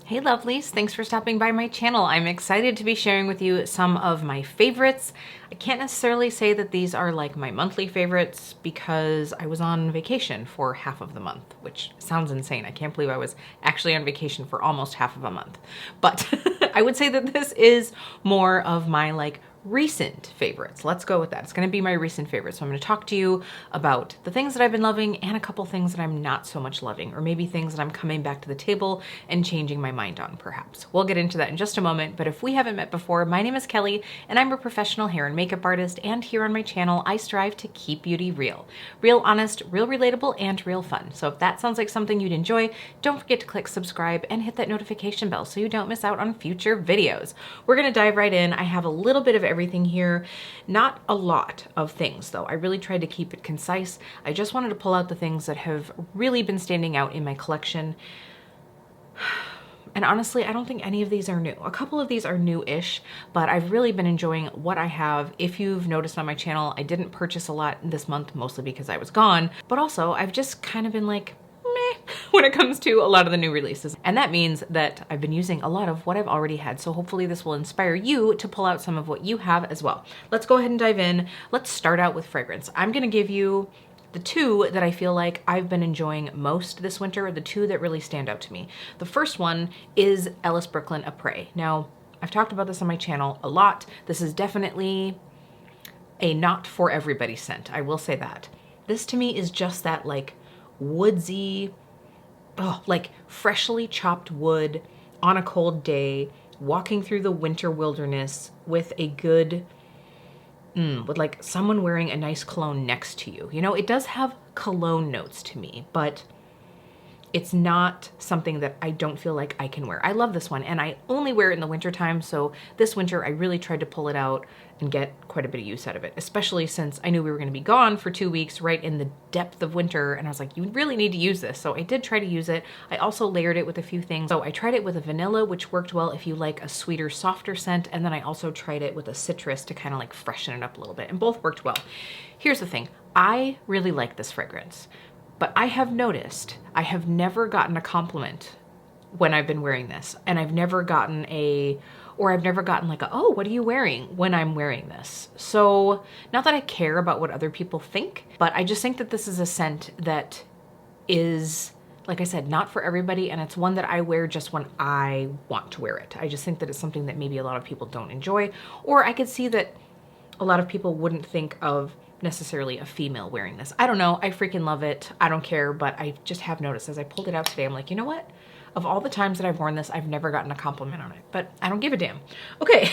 Hey lovelies, thanks for stopping by my channel. I'm excited to be sharing with you some of my favorites. I can't necessarily say that these are like my monthly favorites because I was on vacation for half of the month, which sounds insane. I can't believe I was actually on vacation for almost half of a month. But I would say that this is more of my like recent favorites. Let's go with that. It's going to be my recent favorites. So I'm going to talk to you about the things that I've been loving and a couple things that I'm not so much loving, or maybe things that I'm coming back to the table and changing my mind on perhaps. We'll get into that in just a moment, but if we haven't met before, my name is Kelly and I'm a professional hair and makeup artist, and here on my channel I strive to keep beauty real. Real honest, real relatable, and real fun. So if that sounds like something you'd enjoy, don't forget to click subscribe and hit that notification bell so you don't miss out on future videos. We're going to dive right in. I have a little bit of everything here. Not a lot of things though. I really tried to keep it concise. I just wanted to pull out the things that have really been standing out in my collection. And honestly, I don't think any of these are new. A couple of these are new-ish, but I've really been enjoying what I have. If you've noticed on my channel, I didn't purchase a lot this month, mostly because I was gone, but also I've just kind of been like, when it comes to a lot of the new releases. And that means that I've been using a lot of what I've already had. So hopefully this will inspire you to pull out some of what you have as well. Let's go ahead and dive in. Let's start out with fragrance. I'm gonna give you the two that I feel like I've been enjoying most this winter, the two that really stand out to me. The first one is Ellis Brooklyn Apres. Now, I've talked about this on my channel a lot. This is definitely a not for everybody scent. I will say that. This to me is just that like woodsy, like freshly chopped wood on a cold day, walking through the winter wilderness with a good, with like someone wearing a nice cologne next to you. You know, it does have cologne notes to me, but it's not something that I don't feel like I can wear. I love this one, and I only wear it in the winter time, so this winter I really tried to pull it out and get quite a bit of use out of it, especially since I knew we were gonna be gone for 2 weeks right in the depth of winter, and I was like, you really need to use this. So I did try to use it. I also layered it with a few things. So I tried it with a vanilla, which worked well if you like a sweeter, softer scent, and then I also tried it with a citrus to kind of like freshen it up a little bit, and both worked well. Here's the thing, I really like this fragrance. But I have noticed I have never gotten a compliment when I've been wearing this. And I've never gotten I've never gotten like a, oh, what are you wearing when I'm wearing this? So not that I care about what other people think, but I just think that this is a scent that is, like I said, not for everybody. And it's one that I wear just when I want to wear it. I just think that it's something that maybe a lot of people don't enjoy, or I could see that a lot of people wouldn't think of necessarily a female wearing this. I don't know, I freaking love it. I don't care, but I just have noticed as I pulled it out today, I'm like, you know what? Of all the times that I've worn this, I've never gotten a compliment on it, but I don't give a damn. Okay,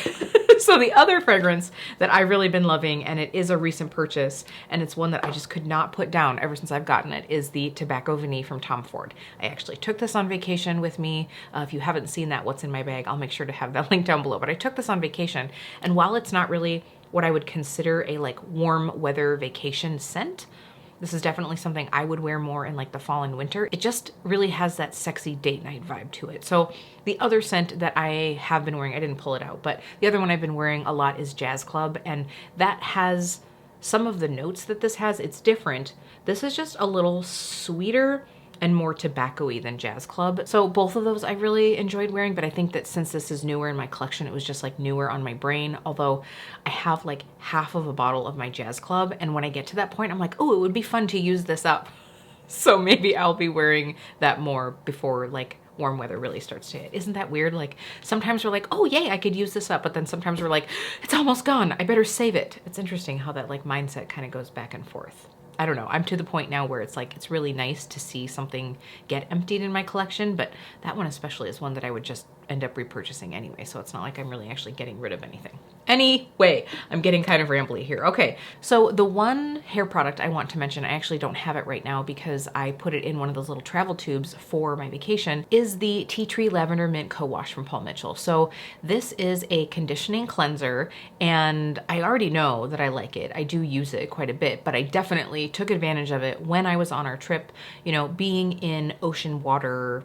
so the other fragrance that I've really been loving, and it is a recent purchase, and it's one that I just could not put down ever since I've gotten it, is the Tobacco Veneer from Tom Ford. I actually took this on vacation with me. If you haven't seen that, what's in my bag, I'll make sure to have that link down below, but I took this on vacation, and while it's not really what I would consider a like warm weather vacation scent, this is definitely something I would wear more in like the fall and winter. It just really has that sexy date night vibe to it. So the other scent that I have been wearing, I didn't pull it out, but the other one I've been wearing a lot is Jazz Club, and that has some of the notes that this has. It's different. This is just a little sweeter and more tobacco-y than Jazz Club. So both of those I really enjoyed wearing, but I think that since this is newer in my collection, it was just like newer on my brain, although I have like half of a bottle of my Jazz Club, and when I get to that point, I'm like, oh, it would be fun to use this up. So maybe I'll be wearing that more before like warm weather really starts to hit. Isn't that weird? Like sometimes we're like, oh yay, I could use this up, but then sometimes we're like, it's almost gone, I better save it. It's interesting how that like mindset kind of goes back and forth. I don't know, I'm to the point now where it's like, it's really nice to see something get emptied in my collection, but that one especially is one that I would just end up repurchasing anyway, so it's not like I'm really actually getting rid of anything. Anyway, I'm getting kind of rambly here. Okay, so the one hair product I want to mention, I actually don't have it right now because I put it in one of those little travel tubes for my vacation, is the Tea Tree Lavender Mint Co-Wash from Paul Mitchell. So this is a conditioning cleanser, and I already know that I like it. I do use it quite a bit, but I definitely took advantage of it when I was on our trip, you know, being in ocean water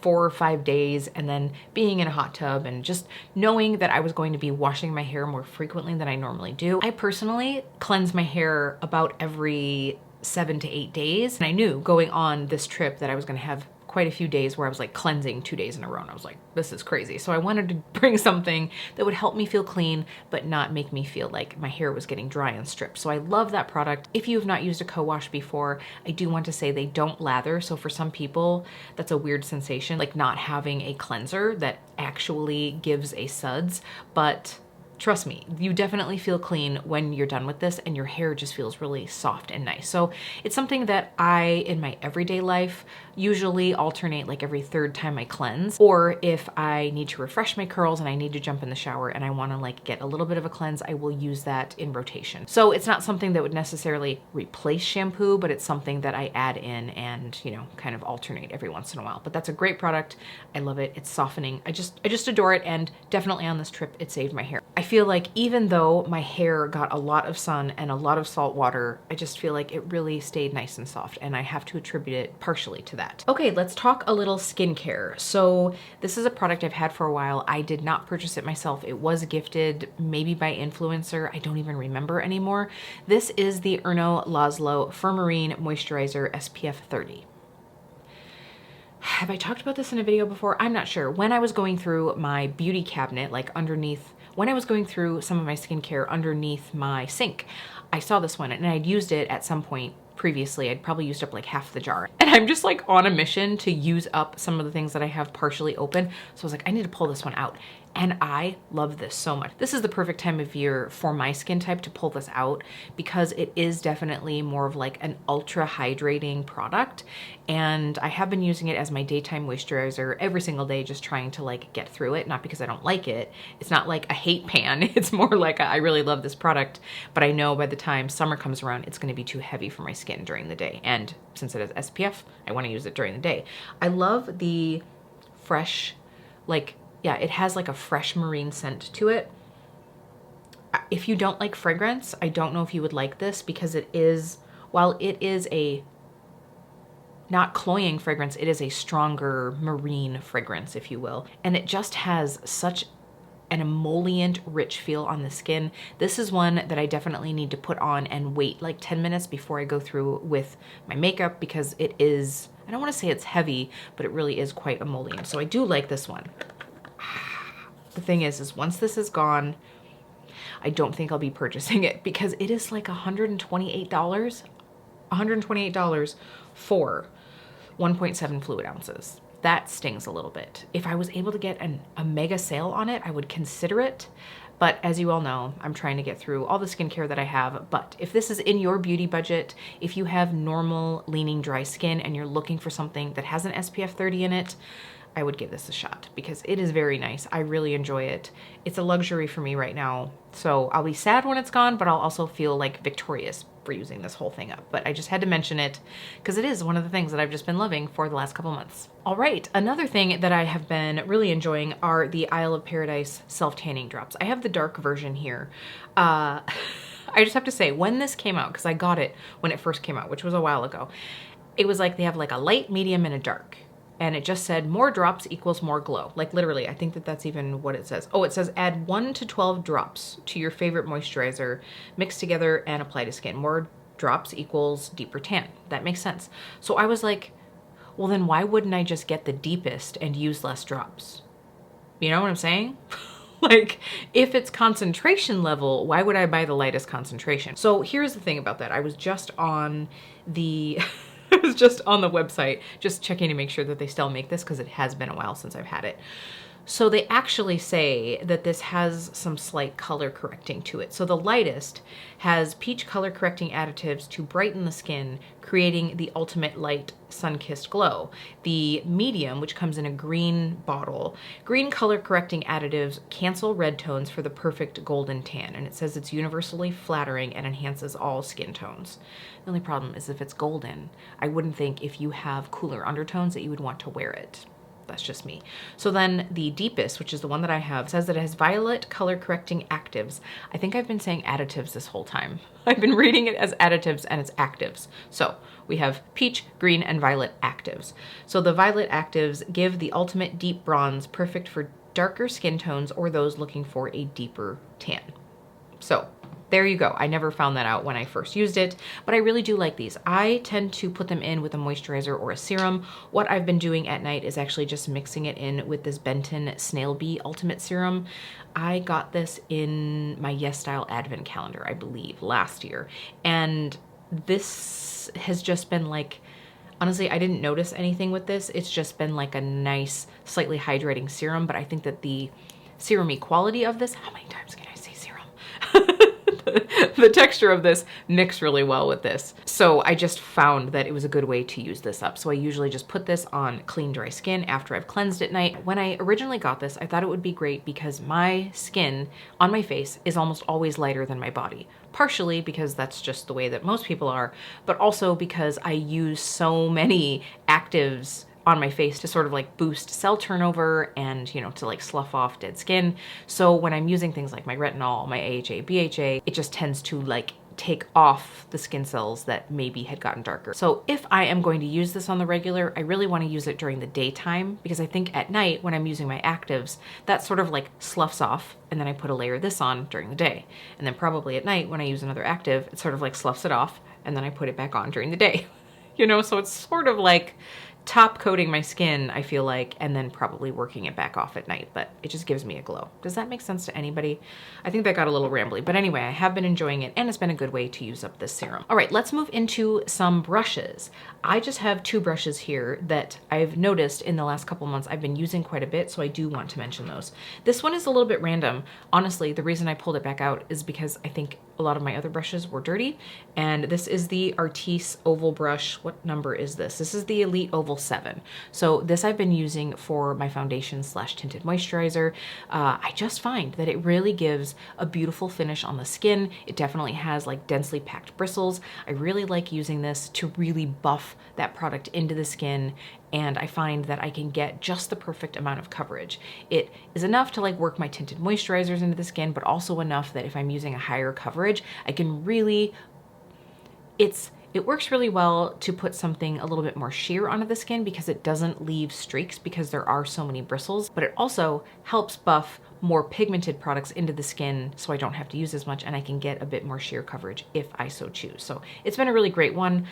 4 or 5 days, and then being in a hot tub, and just knowing that I was going to be washing my hair more frequently than I normally do. I personally cleanse my hair about every 7 to 8 days, and I knew going on this trip that I was going to have quite a few days where I was like cleansing 2 days in a row, and I was like, this is crazy. So I wanted to bring something that would help me feel clean, but not make me feel like my hair was getting dry and stripped. So I love that product. If you have not used a co-wash before, I do want to say they don't lather. So for some people, that's a weird sensation, like not having a cleanser that actually gives a suds, but trust me, you definitely feel clean when you're done with this, and your hair just feels really soft and nice. So it's something that I, in my everyday life, usually alternate like every third time I cleanse, or if I need to refresh my curls and I need to jump in the shower and I want to like get a little bit of a cleanse, I will use that in rotation. So it's not something that would necessarily replace shampoo, but it's something that I add in and, you know, kind of alternate every once in a while. But that's a great product. I love it. It's softening. I just adore it, and definitely on this trip it saved my hair. I feel like even though my hair got a lot of sun and a lot of salt water, I just feel like it really stayed nice and soft, and I have to attribute it partially to that. Okay, let's talk a little skincare. So this is a product I've had for a while. I did not purchase it myself. It was gifted maybe by influencer. I don't even remember anymore. This is the Laszlo Firmarine Moisturizer SPF 30. Have I talked about this in a video before? I'm not sure. When I was going through my beauty cabinet, like underneath, when I was going through some of my skincare underneath my sink, I saw this one and I'd used it at some point previously. I'd probably used up like half the jar. And I'm just like on a mission to use up some of the things that I have partially open. So I was like, I need to pull this one out. And I love this so much. This is the perfect time of year for my skin type to pull this out, because it is definitely more of like an ultra hydrating product. And I have been using it as my daytime moisturizer every single day, just trying to like get through it. Not because I don't like it. It's not like a hate pan. It's more like I really love this product, but I know by the time summer comes around, it's gonna be too heavy for my skin during the day. And since it has SPF, I wanna use it during the day. I love the fresh, like, yeah, it has like a fresh marine scent to it. If you don't like fragrance, I don't know if you would like this, because it is, while it is a not cloying fragrance, it is a stronger marine fragrance, if you will. And it just has such an emollient rich feel on the skin. This is one that I definitely need to put on and wait like 10 minutes before I go through with my makeup, because it is, I don't want to say it's heavy, but it really is quite emollient. So I do like this one. The thing is once this is gone, I don't think I'll be purchasing it, because it is like $128. $128 for 1.7 fluid ounces. That stings a little bit. If I was able to get a mega sale on it, I would consider it. But as you all know, I'm trying to get through all the skincare that I have. But if this is in your beauty budget, if you have normal leaning dry skin and you're looking for something that has an SPF 30 in it, I would give this a shot, because it is very nice. I really enjoy it. It's a luxury for me right now. So I'll be sad when it's gone, but I'll also feel like victorious for using this whole thing up. But I just had to mention it because it is one of the things that I've just been loving for the last couple months. All right, another thing that I have been really enjoying are the Isle of Paradise self-tanning drops. I have the dark version here. I just have to say, when this came out, because I got it when it first came out, which was a while ago, it was like they have like a light, medium, and a dark. And it just said more drops equals more glow. Like literally, I think that that's even what it says. Oh, it says add 1 to 12 drops to your favorite moisturizer, mix together and apply to skin. More drops equals deeper tan. That makes sense. So I was like, well then why wouldn't I just get the deepest and use less drops? You know what I'm saying? Like, if it's concentration level, why would I buy the lightest concentration? So here's the thing about that. I was just on the... I was just on the website, just checking to make sure that they still make this, because it has been a while since I've had it. So they actually say that this has some slight color correcting to it. So the lightest has peach color correcting additives to brighten the skin, creating the ultimate light sun-kissed glow. The medium, which comes in a green bottle, green color correcting additives cancel red tones for the perfect golden tan. And it says it's universally flattering and enhances all skin tones. The only problem is if it's golden, I wouldn't think if you have cooler undertones that you would want to wear it. That's just me. So then the deepest, which is the one that I have, says that it has violet color correcting actives. I think I've been saying additives this whole time. I've been reading it as additives and it's actives. So we have peach, green, and violet actives. So the violet actives give the ultimate deep bronze, perfect for darker skin tones or those looking for a deeper tan. So there you go. I never found that out when I first used it, but I really do like these. I tend to put them in with a moisturizer or a serum. What I've been doing at night is actually just mixing it in with this Benton Snail Ultimate Serum. I got this in my Yes Style Advent calendar, I believe, last year. And this has just been like, honestly, I didn't notice anything with this. It's just been like a nice, slightly hydrating serum, but I think that the serum-y quality of this, how many times can I say serum? The texture of this mixed really well with this. So I just found that it was a good way to use this up. So I usually just put this on clean, dry skin after I've cleansed at night. When I originally got this, I thought it would be great because my skin on my face is almost always lighter than my body. Partially because that's just the way that most people are, but also because I use so many actives on my face to sort of like boost cell turnover and, you know, to like slough off dead skin. So when I'm using things like my retinol, my AHA, BHA, it just tends to like take off the skin cells that maybe had gotten darker. So if I am going to use this on the regular, I really want to use it during the daytime because I think at night when I'm using my actives, that sort of like sloughs off and then I put a layer of this on during the day. And then probably at night when I use another active, it sort of like sloughs it off and then I put it back on during the day. You know, so it's sort of like top coating my skin, I feel like, and then probably working it back off at night, but it just gives me a glow. Does that make sense to anybody? I think that got a little rambly, but anyway, I have been enjoying it and it's been a good way to use up this serum. All right, let's move into some brushes. I just have two brushes here that I've noticed in the last couple months I've been using quite a bit, so I do want to mention those. This one is a little bit random. Honestly, the reason I pulled it back out is because I think a lot of my other brushes were dirty, and this is the Artiste oval brush. What number is this? This is the Elite Oval 7. So this I've been using for my foundation slash tinted moisturizer. I just find that it really gives a beautiful finish on the skin. It definitely has like densely packed bristles. I really like using this to really buff that product into the skin, and I find that I can get just the perfect amount of coverage. It is enough to like work my tinted moisturizers into the skin, but also enough that if I'm using a higher coverage, I can really, it works really well to put something a little bit more sheer onto the skin because it doesn't leave streaks because there are so many bristles, but it also helps buff more pigmented products into the skin so I don't have to use as much and I can get a bit more sheer coverage if I so choose. So it's been a really great one.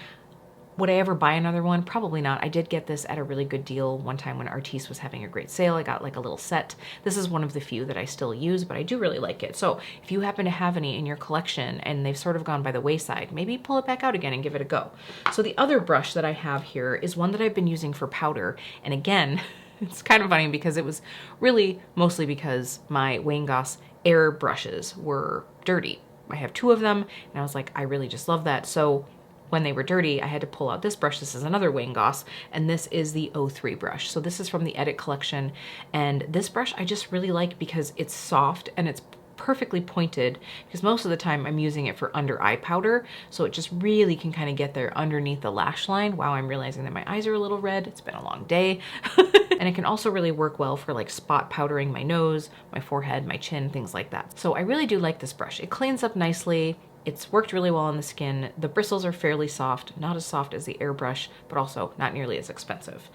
Would I ever buy another one? Probably not. I did get this at a really good deal one time when Artiste was having a great sale. I got like a little set. This is one of the few that I still use, but I do really like it. So if you happen to have any in your collection and they've sort of gone by the wayside, maybe pull it back out again and give it a go. So the other brush that I have here is one that I've been using for powder. And again, it's kind of funny because it was really mostly because my Goss Air brushes were dirty. I have two of them and I was like, I really just love that. So when they were dirty, I had to pull out this brush. This is another Goss, and this is the 03 brush. So this is from the Edit collection, and this brush I just really like because it's soft and it's perfectly pointed, because most of the time I'm using it for under eye powder, so it just really can kind of get there underneath the lash line. Wow, I'm realizing that my eyes are a little red. It's been a long day. And it can also really work well for like spot powdering my nose, my forehead, my chin, things like that. So I really do like this brush. It cleans up nicely. It's worked really well on the skin. The bristles are fairly soft, not as soft as the airbrush, but also not nearly as expensive.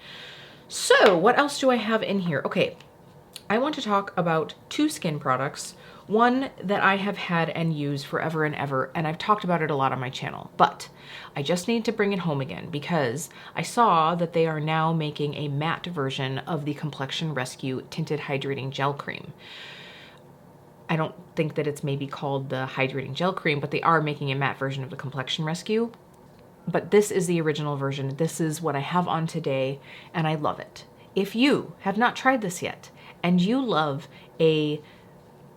So what else do I have in here? Okay, I want to talk about two skin products. One that I have had and used forever and ever, and I've talked about it a lot on my channel, but I just need to bring it home again because I saw that they are now making a matte version of the Complexion Rescue Tinted Hydrating Gel Cream. I don't think that it's maybe called the Hydrating Gel Cream, but they are making a matte version of the Complexion Rescue. But this is the original version. This is what I have on today, and I love it. If you have not tried this yet, and you love a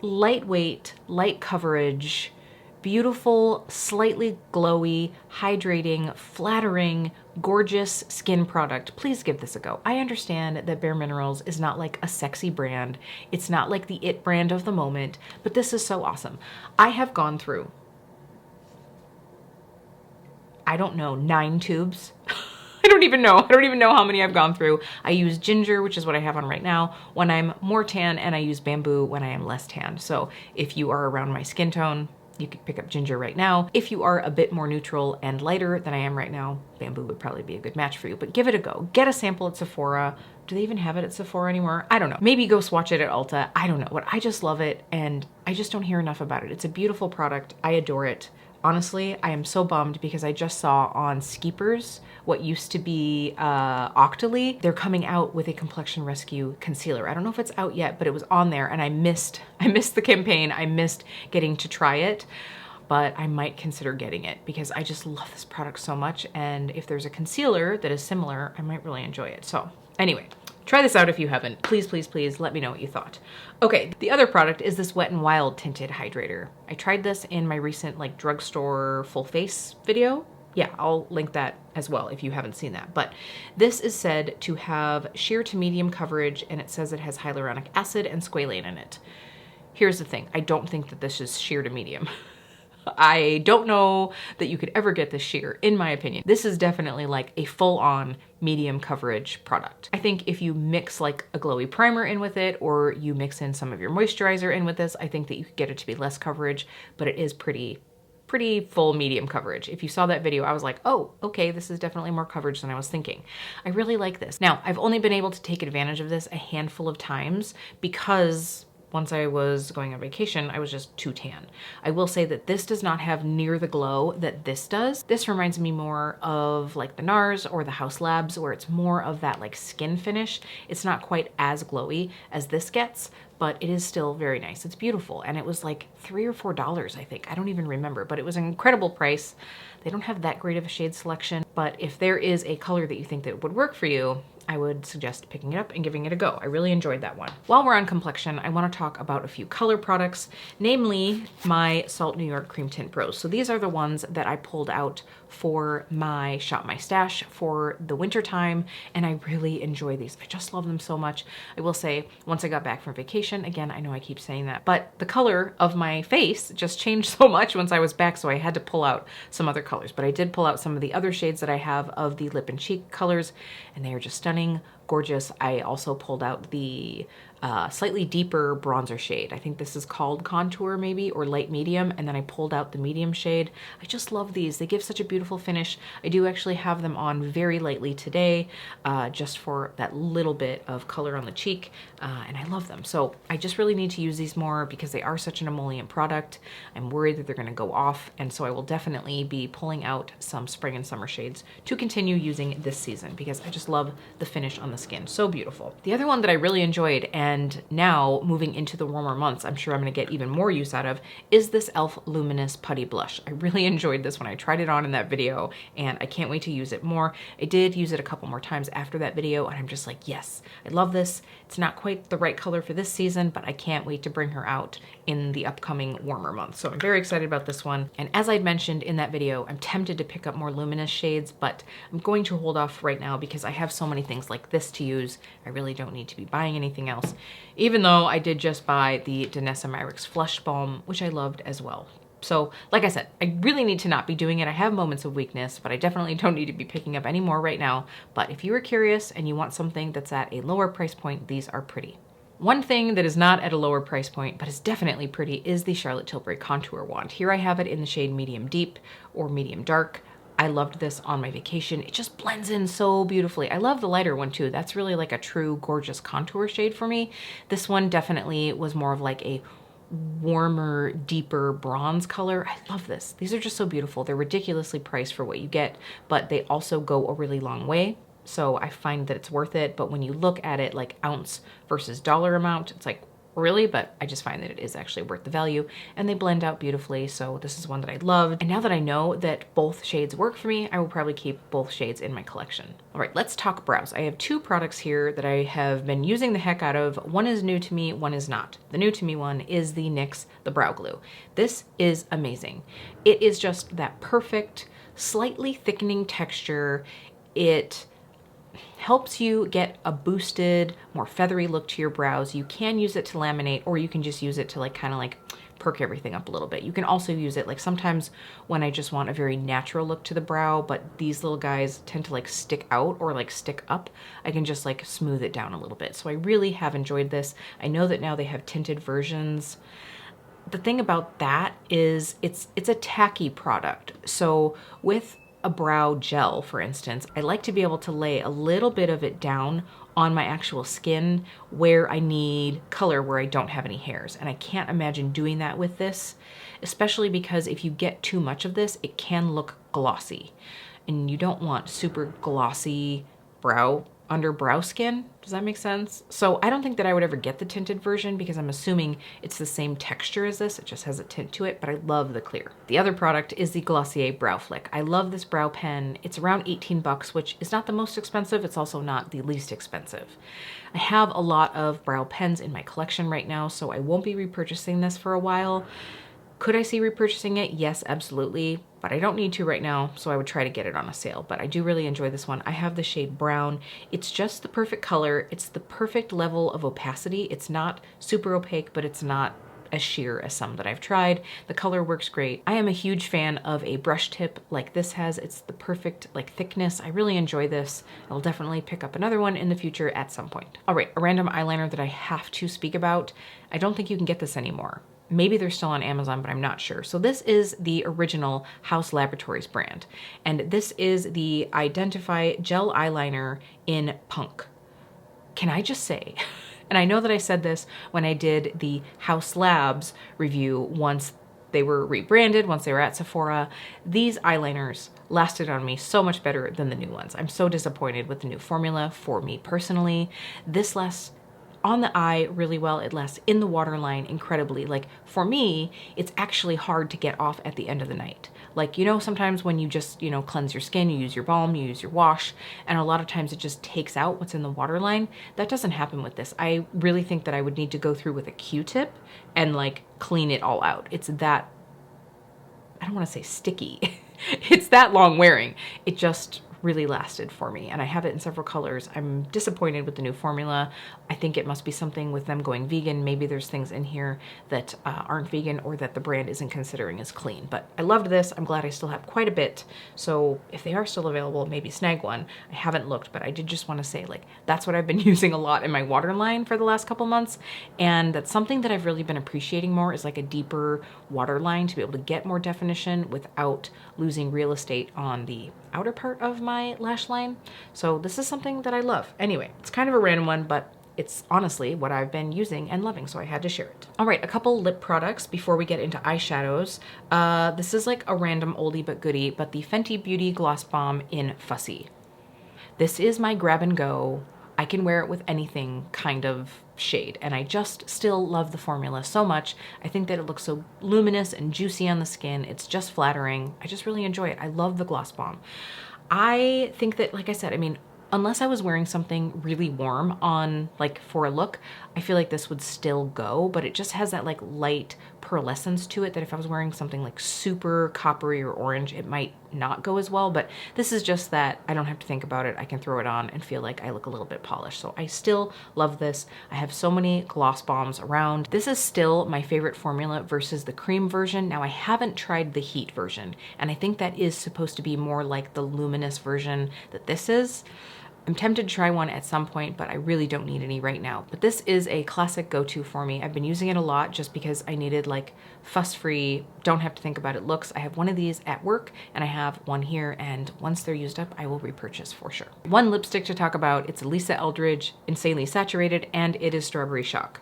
lightweight, light coverage, beautiful, slightly glowy, hydrating, flattering, gorgeous skin product, please give this a go. I understand that Bare Minerals is not like a sexy brand. It's not like the it brand of the moment, but this is so awesome. I have gone through, I don't know, 9 tubes. I don't even know how many I've gone through. I use ginger, which is what I have on right now, when I'm more tan, and I use bamboo when I am less tan. So if you are around my skin tone, You could pick up ginger right now. If you are a bit more neutral and lighter than I am right now, bamboo would probably be a good match for you, but give it a go. Get a sample at Sephora. Do they even have it at Sephora anymore? I don't know. Maybe go swatch it at Ulta. I don't know, but I just love it and I just don't hear enough about it. It's a beautiful product. I adore it. Honestly, I am so bummed because I just saw on Skeepers, what used to be Octoly, they're coming out with a Complexion Rescue concealer. I don't know if it's out yet, but it was on there and I missed the campaign. I missed getting to try it, but I might consider getting it because I just love this product so much. And if there's a concealer that is similar, I might really enjoy it. So anyway, try this out if you haven't. Please, please, please let me know what you thought. Okay, the other product is this Wet n Wild Tinted Hydrator. I tried this in my recent like drugstore full face video. Yeah, I'll link that as well if you haven't seen that. But this is said to have sheer to medium coverage and it says it has hyaluronic acid and squalane in it. Here's the thing, I don't think that this is sheer to medium. I don't know that you could ever get this sheer, in my opinion. This is definitely like a full-on medium coverage product. I think if you mix like a glowy primer in with it, or you mix in some of your moisturizer in with this, I think that you could get it to be less coverage, but it is pretty full medium coverage. If you saw that video, I was like, oh, okay, this is definitely more coverage than I was thinking. I really like this. Now, I've only been able to take advantage of this a handful of times because once I was going on vacation, I was just too tan. I will say that this does not have near the glow that this does. This reminds me more of like the NARS or the House Labs, where it's more of that like skin finish. It's not quite as glowy as this gets, but it is still very nice. It's beautiful. And it was like $3 or $4, I think. I don't even remember, but it was an incredible price. They don't have that great of a shade selection, but if there is a color that you think that would work for you, I would suggest picking it up and giving it a go. I really enjoyed that one. While we're on complexion, I wanna talk about a few color products, namely my Salt New York Cream Tint Bros. So these are the ones that I pulled out for my Shop My Stash for the winter time, and I really enjoy these. I just love them so much. I will say, once I got back from vacation, again, I know I keep saying that, but the color of my face just changed so much once I was back, so I had to pull out some other colors, but I did pull out some of the other shades that I have of the lip and cheek colors, and they are just stunning, gorgeous. I also pulled out the slightly deeper bronzer shade. I think this is called Contour maybe, or light medium, and then I pulled out the medium shade. I just love these. They give such a beautiful finish. I do actually have them on very lightly today, just for that little bit of color on the cheek, and I love them. So I just really need to use these more because they are such an emollient product. I'm worried that they're gonna go off, and so I will definitely be pulling out some spring and summer shades to continue using this season because I just love the finish on the skin. So beautiful. The other one that I really enjoyed, and now moving into the warmer months, I'm sure I'm gonna get even more use out of, is this e.l.f. Luminous Putty Blush. I really enjoyed this when I tried it on in that video, and I can't wait to use it more. I did use it a couple more times after that video, and I'm just like, yes, I love this. It's not quite the right color for this season, but I can't wait to bring her out in the upcoming warmer months. So I'm very excited about this one. And as I mentioned in that video, I'm tempted to pick up more luminous shades, but I'm going to hold off right now because I have so many things like this to use. I really don't need to be buying anything else, even though I did just buy the Danessa Myricks Flush Balm, which I loved as well. So like I said, I really need to not be doing it. I have moments of weakness, but I definitely don't need to be picking up any more right now. But if you are curious and you want something that's at a lower price point, these are pretty. One thing that is not at a lower price point, but is definitely pretty, is the Charlotte Tilbury Contour Wand. Here I have it in the shade Medium Deep or Medium Dark. I loved this on my vacation. It just blends in so beautifully. I love the lighter one too. That's really like a true gorgeous contour shade for me. This one definitely was more of like a warmer, deeper bronze color. I love this. These are just so beautiful. They're ridiculously priced for what you get, but they also go a really long way. So I find that it's worth it. But when you look at it like ounce versus dollar amount, it's like, really, but I just find that it is actually worth the value, and they blend out beautifully. So this is one that I loved. And now that I know that both shades work for me, I will probably keep both shades in my collection. All right, let's talk brows. I have two products here that I have been using the heck out of. One is new to me, one is not. The new to me one is the NYX Brow Glue. This is amazing. It is just that perfect, slightly thickening texture. It helps you get a boosted, more feathery look to your brows. You can use it to laminate, or you can just use it to like kind of like perk everything up a little bit. You can also use it like sometimes when I just want a very natural look to the brow, but these little guys tend to like stick out or like stick up. I can just like smooth it down a little bit. So I really have enjoyed this. I know that now they have tinted versions. the thing about that is it's a tacky product. So with a brow gel, for instance, I like to be able to lay a little bit of it down on my actual skin where I need color, where I don't have any hairs. And I can't imagine doing that with this, especially because if you get too much of this, it can look glossy. And you don't want super glossy under brow skin. Does that make sense? So I don't think that I would ever get the tinted version because I'm assuming it's the same texture as this. It just has a tint to it, but I love the clear. The other product is the Glossier Brow Flick. I love this brow pen. It's around 18 bucks, which is not the most expensive. It's also not the least expensive. I have a lot of brow pens in my collection right now, so I won't be repurchasing this for a while. Could I see repurchasing it? Yes, absolutely, but I don't need to right now, so I would try to get it on a sale. But I do really enjoy this one. I have the shade brown. It's just the perfect color. It's the perfect level of opacity. It's not super opaque, but it's not as sheer as some that I've tried. The color works great. I am a huge fan of a brush tip like this has. It's the perfect like thickness. I really enjoy this. I'll definitely pick up another one in the future at some point. All right, a random eyeliner that I have to speak about. I don't think you can get this anymore. Maybe they're still on Amazon, but I'm not sure. So this is the original House Laboratories brand. And this is the Identify Gel Eyeliner in Punk. Can I just say, and I know that I said this when I did the House Labs review once they were rebranded, once they were at Sephora, these eyeliners lasted on me so much better than the new ones. I'm so disappointed with the new formula for me personally. This lasts on the eye really well. It lasts in the waterline incredibly. Like for me, it's actually hard to get off at the end of the night. Like, you know, sometimes when you just, you know, cleanse your skin, you use your balm, you use your wash, and a lot of times it just takes out what's in the waterline. That doesn't happen with this. I really think that I would need to go through with a Q-tip and like clean it all out. It's that, I don't want to say sticky. It's that long wearing. It just really lasted for me, and I have it in several colors. I'm disappointed with the new formula. I think it must be something with them going vegan. Maybe there's things in here that aren't vegan or that the brand isn't considering as clean, but I loved this. I'm glad I still have quite a bit, so if they are still available, maybe snag one. I haven't looked, but I did just want to say, like, that's what I've been using a lot in my waterline for the last couple months, and that's something that I've really been appreciating more, is like a deeper waterline to be able to get more definition without losing real estate on the outer part of my lash line. So this is something that I love. Anyway, it's kind of a random one, but it's honestly what I've been using and loving, so I had to share it. All right, a couple lip products before we get into eyeshadows. This is like a random oldie but goodie, but the Fenty Beauty Gloss Bomb in Fussy. This is my grab and go. I can wear it with anything kind of shade, and I just still love the formula so much. I think that it looks so luminous and juicy on the skin. It's just flattering. I just really enjoy it. I love the Gloss Bomb. I think that, like I said, I mean, unless I was wearing something really warm on, like, for a look, I feel like this would still go, but it just has that like light pearlescence to it that if I was wearing something like super coppery or orange, it might not go as well. But this is just that I don't have to think about it. I can throw it on and feel like I look a little bit polished. So I still love this. I have so many gloss bombs around. This is still my favorite formula versus the cream version. Now I haven't tried the heat version, and I think that is supposed to be more like the luminous version that this is. I'm tempted to try one at some point, but I really don't need any right now. But this is a classic go-to for me. I've been using it a lot just because I needed like fuss-free, don't have to think about it looks. I have one of these at work and I have one here, and once they're used up, I will repurchase for sure. One lipstick to talk about, it's Lisa Eldridge, Insanely Saturated, and it is Strawberry Shock.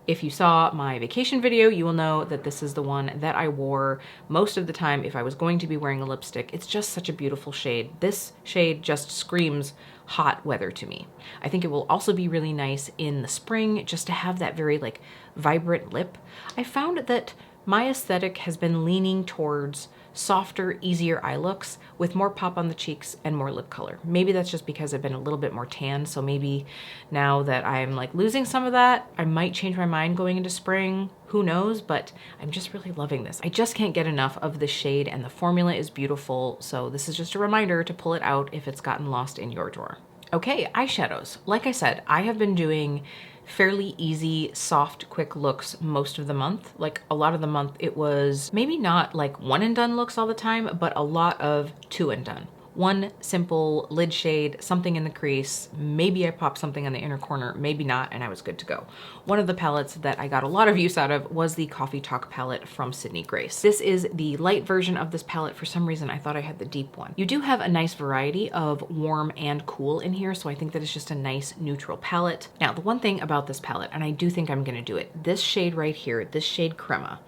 If you saw my vacation video, you will know that this is the one that I wore most of the time if I was going to be wearing a lipstick. It's just such a beautiful shade. This shade just screams hot weather to me. I think it will also be really nice in the spring just to have that very like vibrant lip. I found that my aesthetic has been leaning towards softer, easier eye looks with more pop on the cheeks and more lip color. Maybe that's just because I've been a little bit more tan, so maybe now that I'm like losing some of that, I might change my mind going into spring. Who knows, but I'm just really loving this. I just can't get enough of the shade, and the formula is beautiful, so this is just a reminder to pull it out if it's gotten lost in your drawer. Okay, eyeshadows. Like I said, I have been doing fairly easy, soft, quick looks most of the month. Like a lot of the month, it was maybe not like one and done looks all the time, but a lot of two and done. one simple lid shade, something in the crease, maybe I popped something on the inner corner, maybe not, and I was good to go. One of the palettes that I got a lot of use out of was the Coffee Talk palette from Sydney Grace. This is the light version of this palette. For some reason, I thought I had the deep one. You do have a nice variety of warm and cool in here, so I think that it's just a nice neutral palette. Now, the one thing about this palette, and I do think I'm gonna do it, this shade right here, this shade Crema,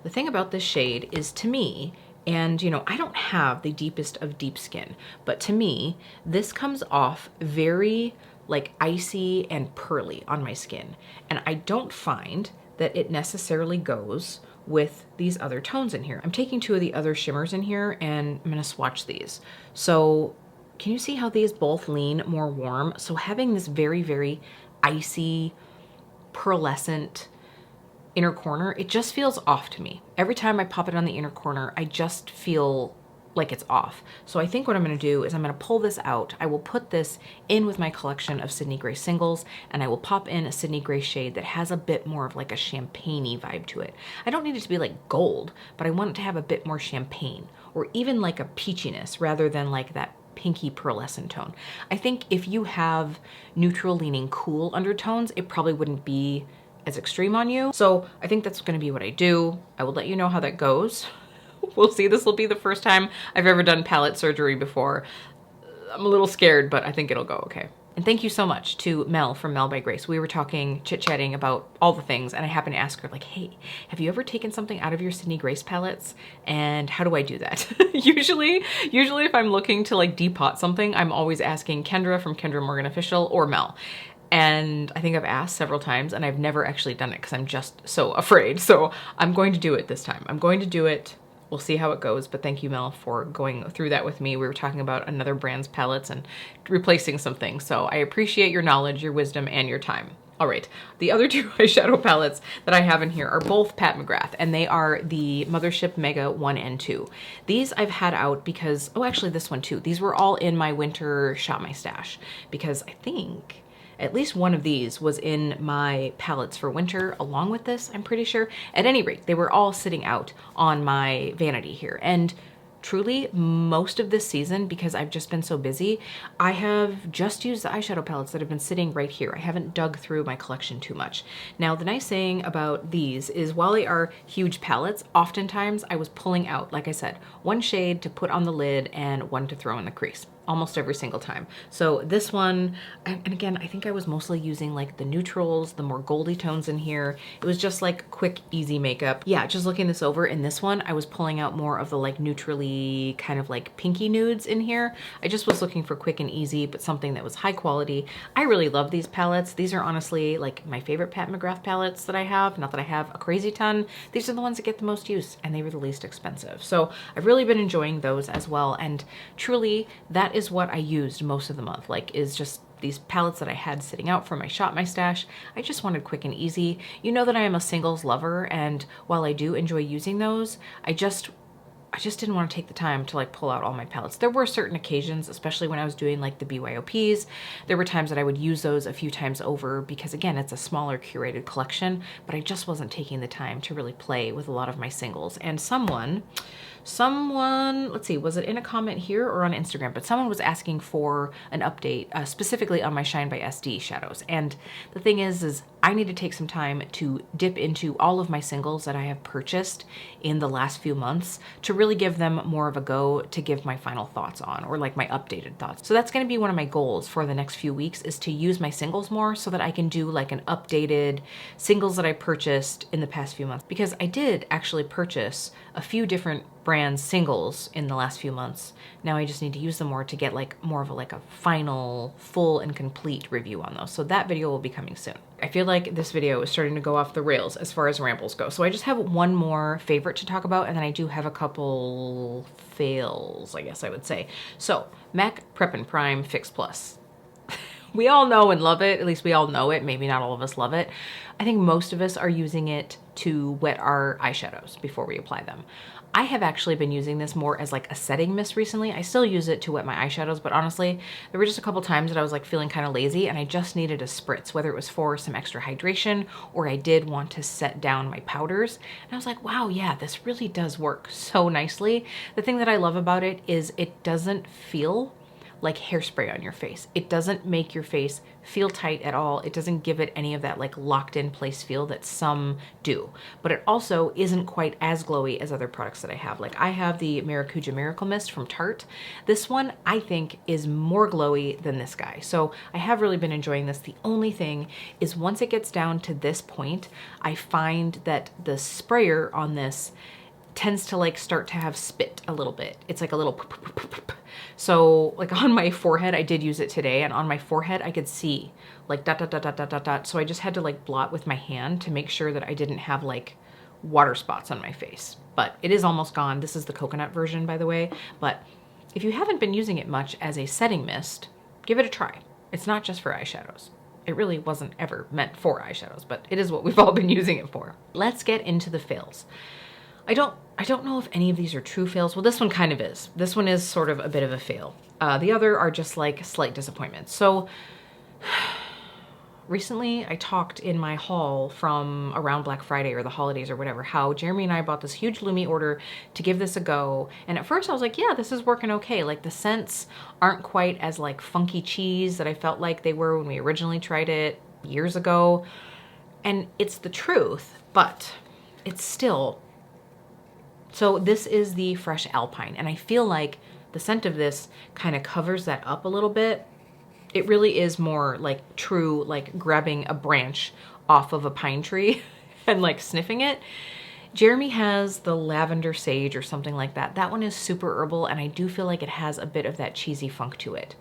the thing about this shade is, to me, and you know, I don't have the deepest of deep skin, but to me, this comes off very like icy and pearly on my skin. And I don't find that it necessarily goes with these other tones in here. I'm taking two of the other shimmers in here and I'm gonna swatch these. So can you see how these both lean more warm? So having this very, very icy, pearlescent inner corner, it just feels off to me. Every time I pop it on the inner corner, I just feel like it's off. So I think what I'm gonna do is I'm gonna pull this out. I will put this in with my collection of Sydney Grace singles, and I will pop in a Sydney Grace shade that has a bit more of like a champagne-y vibe to it. I don't need it to be like gold, but I want it to have a bit more champagne, or even like a peachiness rather than like that pinky pearlescent tone. I think if you have neutral leaning cool undertones, it probably wouldn't be as extreme on you. So I think that's gonna be what I do. I will let you know how that goes. We'll see. This will be the first time I've ever done palette surgery before. I'm a little scared, but I think it'll go okay. And thank you so much to Mel from Mel by Grace. We were talking, chit-chatting about all the things, and I happened to ask her, like, hey, have you ever taken something out of your Sydney Grace palettes? And how do I do that? Usually if I'm looking to like depot something, I'm always asking Kendra from Kendra Morgan Official or Mel. And I think I've asked several times and I've never actually done it because I'm just so afraid. So I'm going to do it this time. I'm going to do it. We'll see how it goes, but thank you, Mel, for going through that with me. We were talking about another brand's palettes and replacing some things. So I appreciate your knowledge, your wisdom, and your time. All right, the other two eyeshadow palettes that I have in here are both Pat McGrath, and they are the Mothership Mega 1 and 2. These I've had out because, oh, actually this one too. These were all in my winter Shop My Stash because I think at least one of these was in my palettes for winter along with this, I'm pretty sure. At any rate, they were all sitting out on my vanity here. And truly, most of this season, because I've just been so busy, I have just used the eyeshadow palettes that have been sitting right here. I haven't dug through my collection too much. Now, the nice thing about these is while they are huge palettes, oftentimes I was pulling out, like I said, one shade to put on the lid and one to throw in the crease. Almost every single time. So this one, and again, I think I was mostly using like the neutrals, the more goldy tones in here. It was just like quick, easy makeup. Yeah, just looking this over, in this one, I was pulling out more of the like neutrally kind of like pinky nudes in here. I just was looking for quick and easy, but something that was high quality. I really love these palettes. These are honestly like my favorite Pat McGrath palettes that I have. Not that I have a crazy ton. These are the ones that get the most use and they were the least expensive. So I've really been enjoying those as well. And truly, that is what I used most of the month, like is just these palettes that I had sitting out from my Shop My Stash. I just wanted quick and easy. You know that I am a singles lover, and while I do enjoy using those, I just didn't want to take the time to like pull out all my palettes. There were certain occasions, especially when I was doing like the BYOPs, there were times that I would use those a few times over because again, it's a smaller curated collection, but I just wasn't taking the time to really play with a lot of my singles. And someone, let's see, was it in a comment here or on Instagram, but someone was asking for an update specifically on my Shine by SD shadows. And the thing is I need to take some time to dip into all of my singles that I have purchased in the last few months to really give them more of a go to give my final thoughts on, or like my updated thoughts. So that's gonna be one of my goals for the next few weeks, is to use my singles more so that I can do like an updated singles that I purchased in the past few months. Because I did actually purchase a few different brands singles in the last few months. Now I just need to use them more to get like more of a final full and complete review on those. So that video will be coming soon. I feel like this video is starting to go off the rails as far as rambles go. So I just have one more favorite to talk about, and then I do have a couple fails, I guess I would say. So MAC Prep and Prime Fix Plus. We all know and love it. At least we all know it. Maybe not all of us love it. I think most of us are using it to wet our eyeshadows before we apply them. I have actually been using this more as like a setting mist recently. I still use it to wet my eyeshadows, but honestly, there were just a couple times that I was like feeling kind of lazy and I just needed a spritz, whether it was for some extra hydration or I did want to set down my powders. And I was like, wow, yeah, this really does work so nicely. The thing that I love about it is it doesn't feel like hairspray on your face. It doesn't make your face feel tight at all. It doesn't give it any of that like locked in place feel that some do. But it also isn't quite as glowy as other products that I have. Like I have the Maracuja Miracle Mist from Tarte. This one I think is more glowy than this guy. So I have really been enjoying this. The only thing is once it gets down to this point, I find that the sprayer on this tends to like start to have spit a little bit. It's like a little so like on my forehead, I did use it today, and on my forehead I could see like dot, dot, dot, dot, dot, dot, dot. So I just had to like blot with my hand to make sure that I didn't have like water spots on my face. But it is almost gone. This is the coconut version, by the way. But if you haven't been using it much as a setting mist, give it a try. It's not just for eyeshadows. It really wasn't ever meant for eyeshadows, but it is what we've all been using it for. Let's get into the fails. I don't know if any of these are true fails. Well, this one kind of is. This one is sort of a bit of a fail. The other are just like slight disappointments. So recently I talked in my haul from around Black Friday or the holidays or whatever, how Jeremy and I bought this huge Lumi order to give this a go. And at first I was like, yeah, this is working okay. Like the scents aren't quite as like funky cheese that I felt like they were when we originally tried it years ago. And it's the truth, but it's still... So this is the Fresh Alpine, and I feel like the scent of this kind of covers that up a little bit. It really is more like true, like grabbing a branch off of a pine tree and like sniffing it. Jeremy has the Lavender Sage or something like that. That one is super herbal, and I do feel like it has a bit of that cheesy funk to it.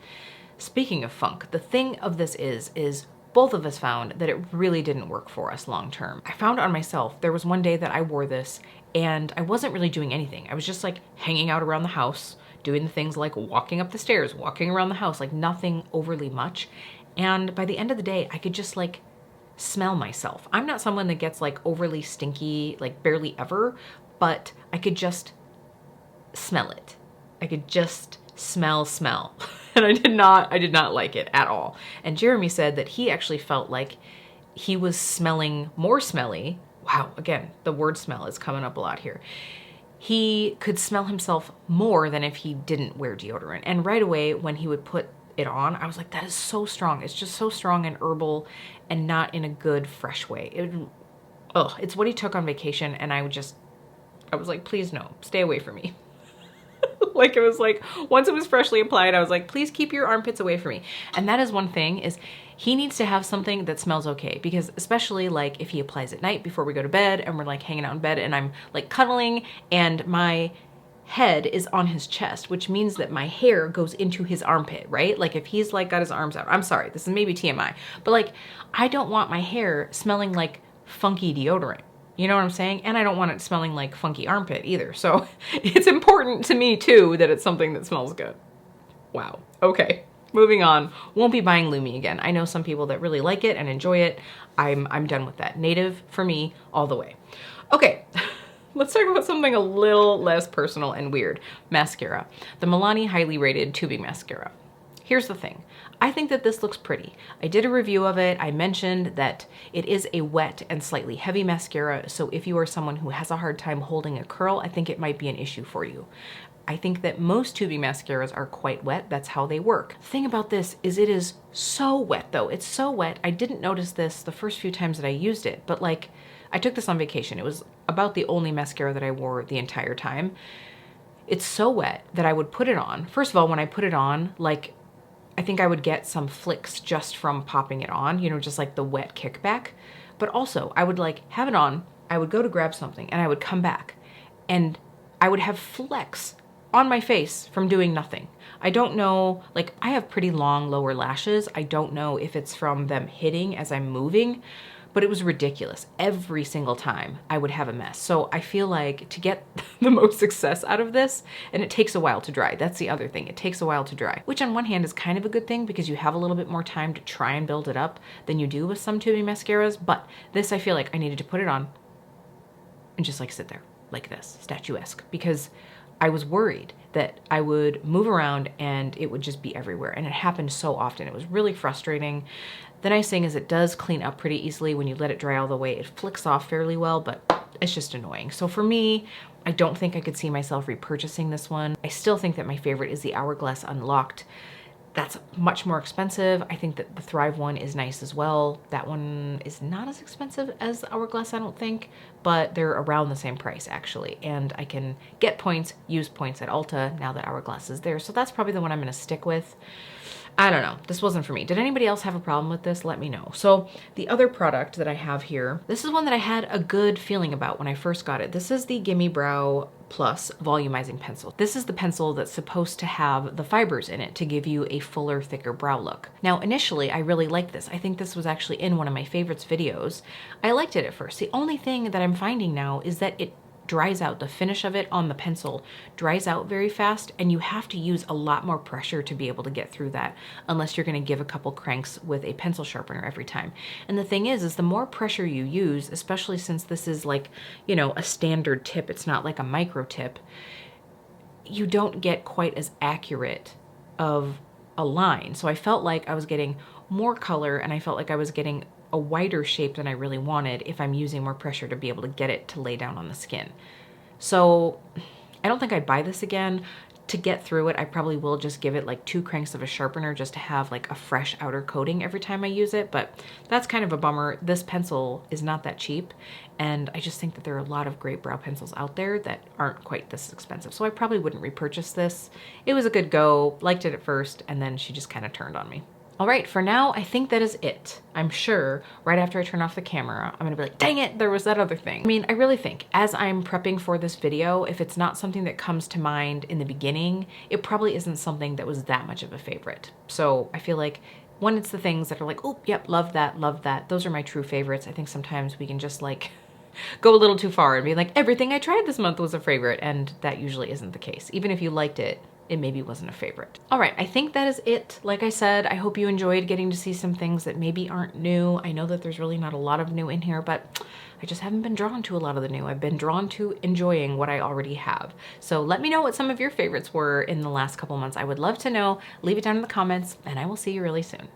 Speaking of funk, the thing of this is both of us found that it really didn't work for us long term. I found on myself, there was one day that I wore this and I wasn't really doing anything. I was just like hanging out around the house, doing the things like walking up the stairs, walking around the house, like nothing overly much. And by the end of the day, I could just like smell myself. I'm not someone that gets like overly stinky, like barely ever, but I could just smell it. I could just smell. And I did not like it at all. And Jeremy said that he actually felt like he was smelling more smelly. Wow, again, the word smell is coming up a lot here. He could smell himself more than if he didn't wear deodorant. And right away when he would put it on, I was like, that is so strong. It's just so strong and herbal and not in a good, fresh way. It's what he took on vacation, and I was like, please no, stay away from me. Like it was like, once it was freshly applied, I was like, please keep your armpits away from me. And that is one thing, is he needs to have something that smells okay, because especially like if he applies at night before we go to bed and we're like hanging out in bed and I'm like cuddling and my head is on his chest, which means that my hair goes into his armpit, right? Like if he's like got his arms out, I'm sorry, this is maybe TMI, but like I don't want my hair smelling like funky deodorant. You know what I'm saying? And I don't want it smelling like funky armpit either. So it's important to me too that it's something that smells good. Wow. Okay. Moving on. Won't be buying Lumi again. I know some people that really like it and enjoy it. I'm done with that. Native for me all the way. Okay. Let's talk about something a little less personal and weird. Mascara. The Milani Highly Rated Tubing Mascara. Here's the thing. I think that this looks pretty. I did a review of it. I mentioned that it is a wet and slightly heavy mascara, so if you are someone who has a hard time holding a curl, I think it might be an issue for you. I think that most tubing mascaras are quite wet. That's how they work. The thing about this is it is so wet though. It's so wet. I didn't notice this the first few times that I used it, but like I took this on vacation. It was about the only mascara that I wore the entire time. It's so wet that I would put it on. First of all, when I put it on, like I think I would get some flicks just from popping it on, you know, just like the wet kickback. But also I would like have it on, I would go to grab something and I would come back and I would have flecks on my face from doing nothing. I don't know, like I have pretty long lower lashes. I don't know if it's from them hitting as I'm moving, but it was ridiculous. Every single time I would have a mess. So I feel like to get the most success out of this, and it takes a while to dry. That's the other thing. It takes a while to dry, which on one hand is kind of a good thing because you have a little bit more time to try and build it up than you do with some tubing mascaras. But this, I feel like I needed to put it on and just like sit there like this, statuesque, because I was worried that I would move around and it would just be everywhere. And it happened so often. It was really frustrating. The nice thing is it does clean up pretty easily when you let it dry all the way. It flicks off fairly well, but it's just annoying. So for me, I don't think I could see myself repurchasing this one. I still think that my favorite is the Hourglass Unlocked. That's much more expensive. I think that the Thrive one is nice as well. That one is not as expensive as the Hourglass, I don't think, but they're around the same price actually. And I can get points, use points at Ulta now that Hourglass is there. So that's probably the one I'm gonna stick with. I don't know, this wasn't for me. Did anybody else have a problem with this? Let me know. So the other product that I have here, this is one that I had a good feeling about when I first got it. This is the Gimme Brow Plus Volumizing Pencil. This is the pencil that's supposed to have the fibers in it to give you a fuller, thicker brow look. Now, initially, I really liked this. I think this was actually in one of my favorites videos. I liked it at first. The only thing that I'm finding now is that it dries out. The finish of it on the pencil dries out very fast, and you have to use a lot more pressure to be able to get through that unless you're going to give a couple cranks with a pencil sharpener every time. And the thing is the more pressure you use, especially since this is like, you know, a standard tip, it's not like a micro tip, you don't get quite as accurate of a line. So I felt like I was getting more color and I felt like I was getting a wider shape than I really wanted if I'm using more pressure to be able to get it to lay down on the skin. So I don't think I'd buy this again. To get through it, I probably will just give it like 2 cranks of a sharpener just to have like a fresh outer coating every time I use it, but that's kind of a bummer. This pencil is not that cheap, and I just think that there are a lot of great brow pencils out there that aren't quite this expensive, so I probably wouldn't repurchase this. It was a good go, liked it at first, and then she just kind of turned on me. All right, for now, I think that is it. I'm sure right after I turn off the camera, I'm gonna be like, dang it, there was that other thing. I mean, I really think as I'm prepping for this video, if it's not something that comes to mind in the beginning, it probably isn't something that was that much of a favorite. So I feel like when it's the things that are like, oh, yep, love that, those are my true favorites. I think sometimes we can just like go a little too far and be like, everything I tried this month was a favorite, and that usually isn't the case. Even if you liked it, it maybe wasn't a favorite. All right, I think that is it. Like I said, I hope you enjoyed getting to see some things that maybe aren't new. I know that there's really not a lot of new in here, but I just haven't been drawn to a lot of the new. I've been drawn to enjoying what I already have. So let me know what some of your favorites were in the last couple months. I would love to know. Leave it down in the comments, and I will see you really soon.